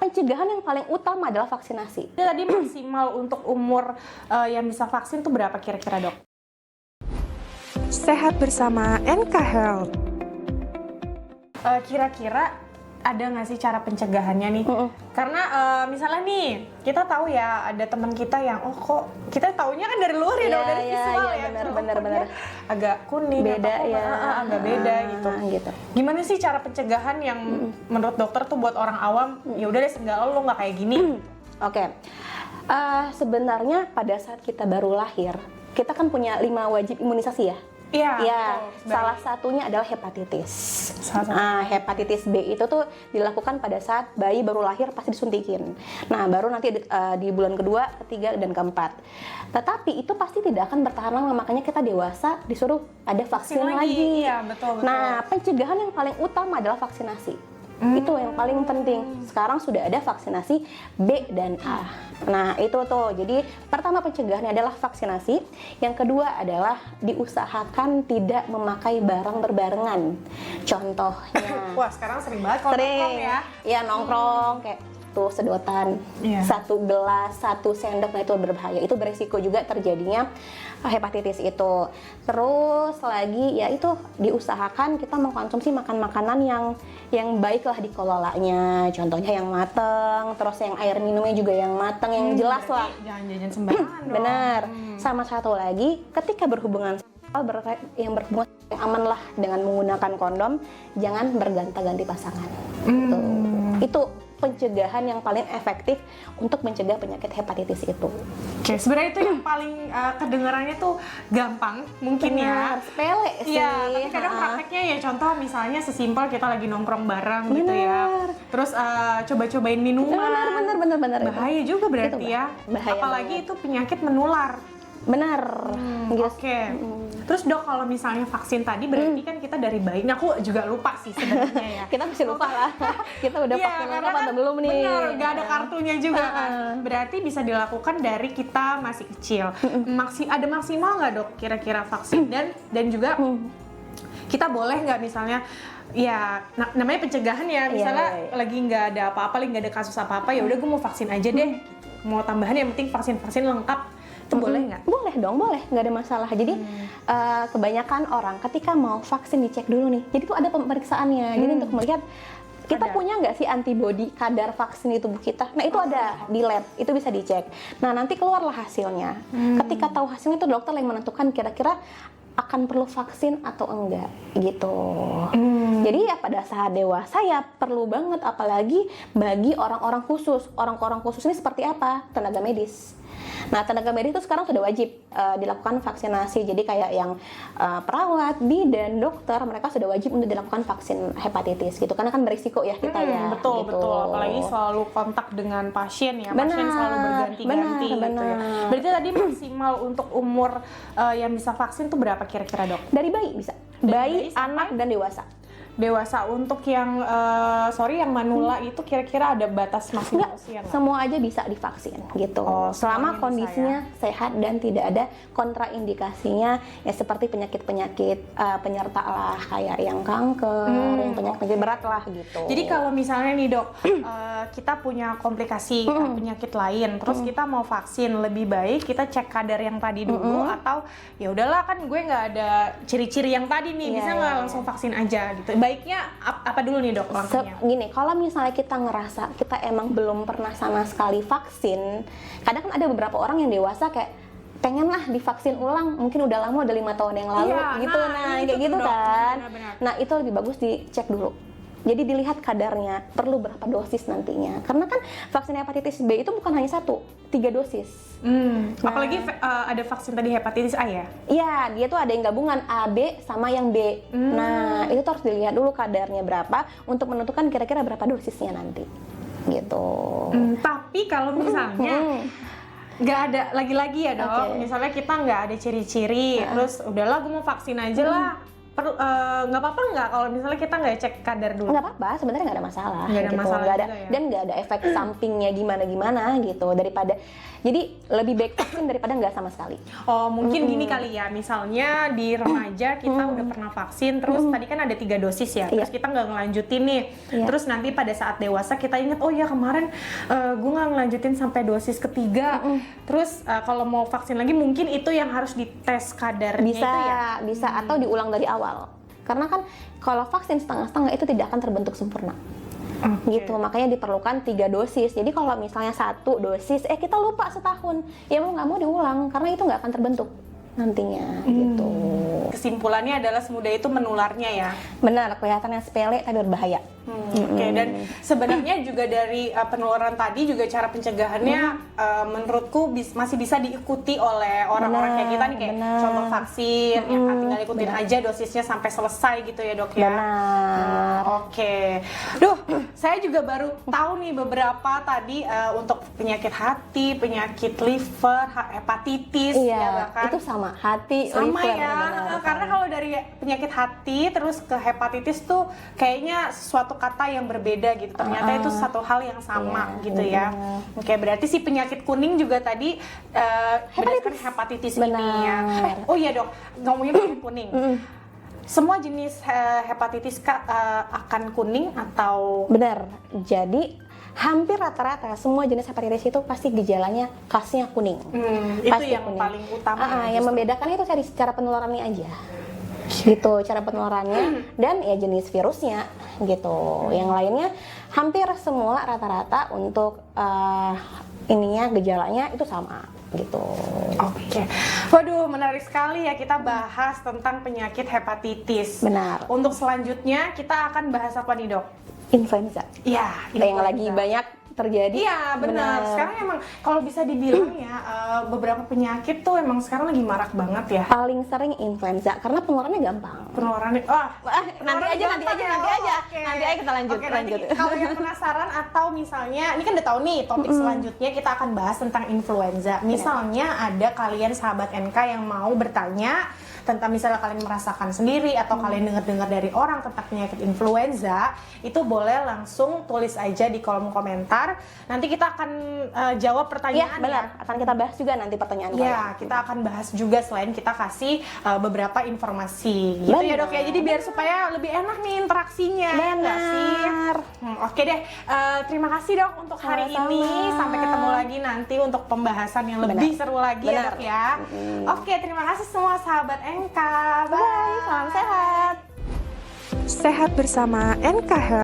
pencegahan yang paling utama adalah vaksinasi. Tadi maksimal untuk umur yang bisa vaksin tuh berapa kira-kira, Dok? Sehat bersama NK Health. Kira-kira ada nggak sih cara pencegahannya nih? Karena misalnya nih, kita tahu ya ada teman kita yang kok kita taunya kan dari luar ya, dari visual ya. Benar. Agak kuning, beda atau ya. agak beda gitu. Gimana sih cara pencegahan yang menurut dokter tuh buat orang awam? Ya udah deh, seenggaknya lo nggak kayak gini. Oke. Sebenarnya pada saat kita baru lahir, kita kan punya 5 wajib imunisasi ya. Iya, salah satunya adalah hepatitis. Hepatitis B itu tuh dilakukan pada saat bayi baru lahir pasti disuntikin. Nah, baru nanti di bulan kedua, ketiga, dan keempat. Tetapi itu pasti tidak akan bertahan lama, makanya kita dewasa disuruh ada vaksin lagi. Iya, betul. Nah, pencegahan yang paling utama adalah vaksinasi. Itu yang paling penting. Sekarang sudah ada vaksinasi B dan A. Nah, itu tuh. Jadi, pertama pencegahannya adalah vaksinasi. Yang kedua adalah diusahakan tidak memakai barang berbarengan. Contohnya. Wah, sekarang sering banget kalau nongkrong ya. Iya, nongkrong kayak tuh sedotan, satu gelas, satu sendok, nah itu berbahaya. Itu beresiko juga terjadinya hepatitis itu. Terus lagi ya itu diusahakan kita mengkonsumsi makan-makanan yang baik lah dikelolanya. Contohnya yang mateng, terus yang air minumnya juga yang mateng, yang jelas lah. Jangan jajan sembarangan dong. Benar. Sama satu lagi, ketika berhubungan yang berhubungan yang aman lah dengan menggunakan kondom, jangan berganti-ganti pasangan. Itu pencegahan yang paling efektif untuk mencegah penyakit hepatitis itu. Oke, sebenarnya itu yang paling kedengarannya tuh gampang mungkin. Benar, sepele sih. Iya, tapi kadang prakteknya ya contoh misalnya sesimpel kita lagi nongkrong bareng gitu ya. Terus coba-cobain minuman. Benar. Bahaya juga berarti itu, ya. Bahaya apalagi banget. Itu penyakit menular. Benar. Oke. Terus Dok, kalau misalnya vaksin tadi berarti kan kita dari bayi. Nah, aku juga lupa sih sebenarnya ya. Kita masih lupa lah. Kita udah vaksin lengkap atau belum nih? Benar, nggak ada kartunya juga kan. Berarti bisa dilakukan dari kita masih kecil. Ada maksimal nggak Dok kira-kira vaksin? Dan juga kita boleh nggak misalnya ya namanya pencegahan ya, misalnya lagi nggak ada apa-apa, lagi nggak ada kasus apa-apa, ya udah gue mau vaksin aja deh. Mau tambahan yang penting vaksin lengkap. Itu boleh nggak? Boleh dong, boleh, nggak ada masalah. Jadi kebanyakan orang ketika mau vaksin dicek dulu nih. Jadi itu ada pemeriksaannya. Jadi untuk melihat kita punya nggak sih antibodi kadar vaksin di tubuh kita. Nah itu ada di lab, itu bisa dicek. Nah nanti keluarlah hasilnya. Ketika tahu hasilnya itu dokter yang menentukan kira-kira akan perlu vaksin atau enggak gitu. Jadi ya pada saat dewasa ya perlu banget, apalagi bagi orang-orang khusus. Orang-orang khusus ini seperti apa? Tenaga medis. Nah, tenaga medis itu sekarang sudah wajib dilakukan vaksinasi. Jadi kayak yang perawat, bidan, dokter, mereka sudah wajib untuk dilakukan vaksin hepatitis gitu. Karena kan berisiko ya kita ya. Betul, gitu. betul. Apalagi selalu kontak dengan pasien ya. Pasien selalu berganti-ganti gitu ya. Berarti tadi maksimal untuk umur yang bisa vaksin tuh berapa kira-kira Dok? Dari bayi bisa. Bayi, anak, dan dewasa. Dewasa. Untuk yang yang manula itu kira-kira ada batas maksimal usia nggak? Semua aja bisa divaksin gitu. Selama kondisinya sehat dan tidak ada kontraindikasinya ya seperti penyakit-penyakit penyerta lah, kayak yang kanker, yang penyakit berat lah gitu. Jadi kalau misalnya nih Dok, kita punya komplikasi penyakit lain, terus kita mau vaksin, lebih baik kita cek kadar yang tadi dulu atau ya udahlah kan gue nggak ada ciri-ciri yang tadi nih, bisa nggak langsung vaksin aja gitu? Baiknya apa dulu nih Dok langkahnya? Gini, kalau misalnya kita ngerasa kita emang belum pernah sama sekali vaksin, kadang kan ada beberapa orang yang dewasa kayak pengen lah divaksin ulang, mungkin udah lama, udah 5 tahun yang lalu gitu, kayak gitu kan. Benar. Nah itu lebih bagus dicek dulu. Jadi dilihat kadarnya, perlu berapa dosis nantinya. Karena kan vaksin hepatitis B itu bukan hanya 1, 3 dosis. Apalagi ada vaksin tadi hepatitis A ya? Iya, dia tuh ada yang gabungan A, B, sama yang B. Nah, itu tuh harus dilihat dulu kadarnya berapa untuk menentukan kira-kira berapa dosisnya nanti. Gitu. Tapi kalau misalnya nggak ada, lagi-lagi ya Dok, misalnya kita nggak ada ciri-ciri, terus udahlah gue mau vaksin aja lah. nggak apa-apa nggak kalau misalnya kita nggak cek kadar dulu? Nggak apa-apa, sebenarnya nggak ada masalah. Nggak ada gitu. masalah Nggak ada, juga ya? dan nggak ada efek sampingnya gimana-gimana gitu. Daripada, jadi lebih baik vaksin daripada nggak sama sekali. Oh mungkin gini kali ya, misalnya di remaja kita udah pernah vaksin, terus tadi kan ada 3 dosis ya, terus kita nggak ngelanjutin nih, terus nanti pada saat dewasa kita ingat, oh ya kemarin gue nggak ngelanjutin sampai dosis ketiga, terus kalau mau vaksin lagi mungkin itu yang harus dites kadarnya Bisa, itu ya? bisa atau diulang dari awal. Karena kan kalau vaksin setengah-setengah itu tidak akan terbentuk sempurna. Gitu, makanya diperlukan 3 dosis. Jadi kalau misalnya 1 dosis, kita lupa setahun, ya mau nggak mau diulang karena itu nggak akan terbentuk nantinya gitu. Kesimpulannya adalah semudah itu menularnya ya. Benar, kelihatannya sepele tapi berbahaya. Oke, dan sebenarnya juga dari penularan tadi juga cara pencegahannya menurutku masih bisa diikuti oleh orang-orang kayak kita nih, kayak contoh vaksin, ya kan tinggal ikutin aja dosisnya sampai selesai gitu ya dok ya. Benar. Oke, duh, saya juga baru tahu nih beberapa tadi untuk penyakit hati, penyakit liver, hepatitis, Iya, ya bahkan itu sama hati, sama liver, ya, benar. karena kalau dari penyakit hati terus ke hepatitis tuh kayaknya suatu kata yang berbeda gitu. Ternyata itu satu hal yang sama gitu ya. Oke, berarti si penyakit kuning juga tadi berdasarkan hepatitis ini ya. Oh iya dok, ngomongin penyakit kuning. Semua jenis hepatitis akan kuning atau? Benar. Jadi hampir rata-rata semua jenis hepatitis itu pasti gejalanya khasnya kuning. Itu Pasti yang kuning. paling utama. Yang membedakan itu dari cara penularannya aja. Gitu, cara penularannya dan ya jenis virusnya gitu. Yang lainnya hampir semua rata-rata untuk ininya gejalanya itu sama gitu. Oke. Waduh, menarik sekali ya kita bahas tentang penyakit hepatitis. Benar. Untuk selanjutnya kita akan bahas apa nih, Dok? Influenza. Iya, Yang lagi banyak terjadi. Iya, benar. Sekarang emang kalau bisa dibilang ya beberapa penyakit tuh emang sekarang lagi marak banget ya. Paling sering influenza karena penularannya gampang. Penularannya Nanti aja. Oke. Nanti aja kita lanjut. Oke, nanti kalau yang penasaran atau misalnya ini kan udah tahu nih topik selanjutnya kita akan bahas tentang influenza. Misalnya ada kalian sahabat NK yang mau bertanya tentang misalnya kalian merasakan sendiri atau kalian dengar-dengar dari orang tentang penyakit influenza, itu boleh langsung tulis aja di kolom komentar. Nanti kita akan jawab pertanyaan. Iya, benar. Akan kita bahas juga nanti pertanyaan Ya, kita akan bahas juga selain kita kasih beberapa informasi gitu ya dok ya. Jadi biar supaya lebih enak nih interaksinya. Ya nggak sih? Oke deh, terima kasih dok untuk hari ini. Sampai ketemu lagi nanti untuk pembahasan yang lebih seru lagi ya dok ya. Oke, terima kasih semua sahabat NK. Bye. Salam sehat. Sehat bersama NK Health.